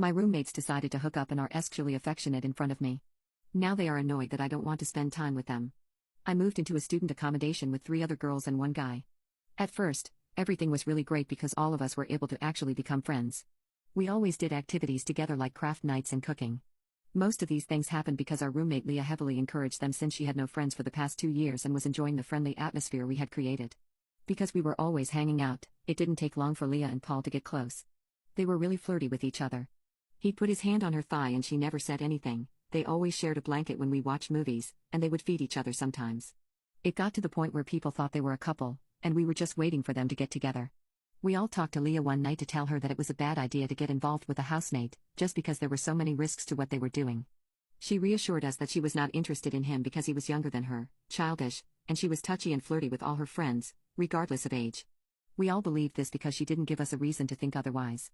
My roommates decided to hook up and are actually affectionate in front of me. Now they are annoyed that I don't want to spend time with them. I moved into a student accommodation with 3 other girls and 1 guy. At first, everything was really great because all of us were able to actually become friends. We always did activities together like craft nights and cooking. Most of these things happened because our roommate Leah heavily encouraged them since she had no friends for the past 2 years and was enjoying the friendly atmosphere we had created. Because we were always hanging out, it didn't take long for Leah and Paul to get close. They were really flirty with each other. He'd put his hand on her thigh and she never said anything. They always shared a blanket when we watched movies, and they would feed each other sometimes. It got to the point where people thought they were a couple, and we were just waiting for them to get together. We all talked to Leah one night to tell her that it was a bad idea to get involved with a housemate, just because there were so many risks to what they were doing. She reassured us that she was not interested in him because he was younger than her, childish, and she was touchy and flirty with all her friends, regardless of age. We all believed this because she didn't give us a reason to think otherwise.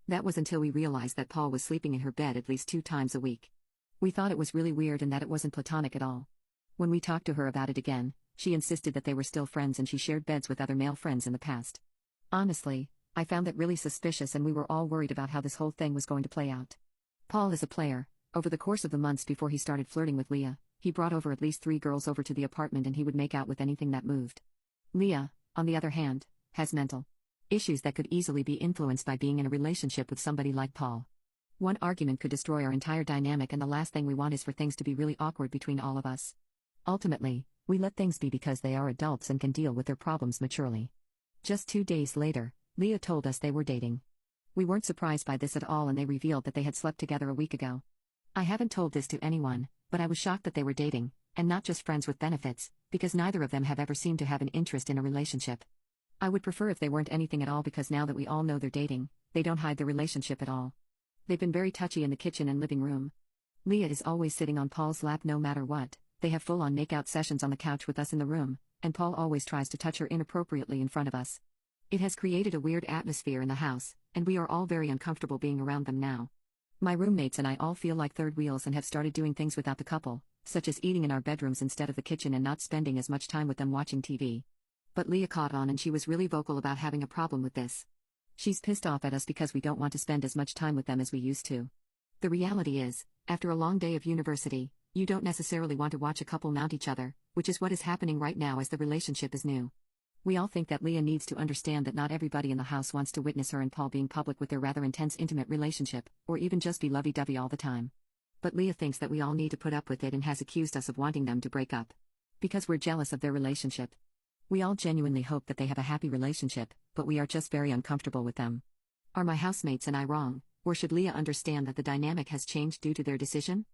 That was until we realized that Paul was sleeping in her bed at least 2 times a week. We thought it was really weird and that it wasn't platonic at all. When we talked to her about it again, she insisted that they were still friends and she shared beds with other male friends in the past. Honestly, I found that really suspicious and we were all worried about how this whole thing was going to play out. Paul is a player. Over the course of the months before he started flirting with Leah, he brought over at least 3 girls over to the apartment and he would make out with anything that moved. Leah, on the other hand, has mental issues that could easily be influenced by being in a relationship with somebody like Paul. One argument could destroy our entire dynamic and the last thing we want is for things to be really awkward between all of us. Ultimately, we let things be because they are adults and can deal with their problems maturely. Just 2 days later, Leah told us they were dating. We weren't surprised by this at all and they revealed that they had slept together a week ago. I haven't told this to anyone, but I was shocked that they were dating, and not just friends with benefits, because neither of them have ever seemed to have an interest in a relationship. I would prefer if they weren't anything at all because now that we all know they're dating, they don't hide the relationship at all. They've been very touchy in the kitchen and living room. Leah is always sitting on Paul's lap no matter what, they have full-on make-out sessions on the couch with us in the room, and Paul always tries to touch her inappropriately in front of us. It has created a weird atmosphere in the house, and we are all very uncomfortable being around them now. My roommates and I all feel like third wheels and have started doing things without the couple, such as eating in our bedrooms instead of the kitchen and not spending as much time with them watching TV. But Leah caught on and she was really vocal about having a problem with this. She's pissed off at us because we don't want to spend as much time with them as we used to. The reality is, after a long day of university, you don't necessarily want to watch a couple mount each other, which is what is happening right now as the relationship is new. We all think that Leah needs to understand that not everybody in the house wants to witness her and Paul being public with their rather intense intimate relationship, or even just be lovey-dovey all the time. But Leah thinks that we all need to put up with it and has accused us of wanting them to break up. Because we're jealous of their relationship. We all genuinely hope that they have a happy relationship, but we are just very uncomfortable with them. Are my housemates and I wrong, or should Leah understand that the dynamic has changed due to their decision?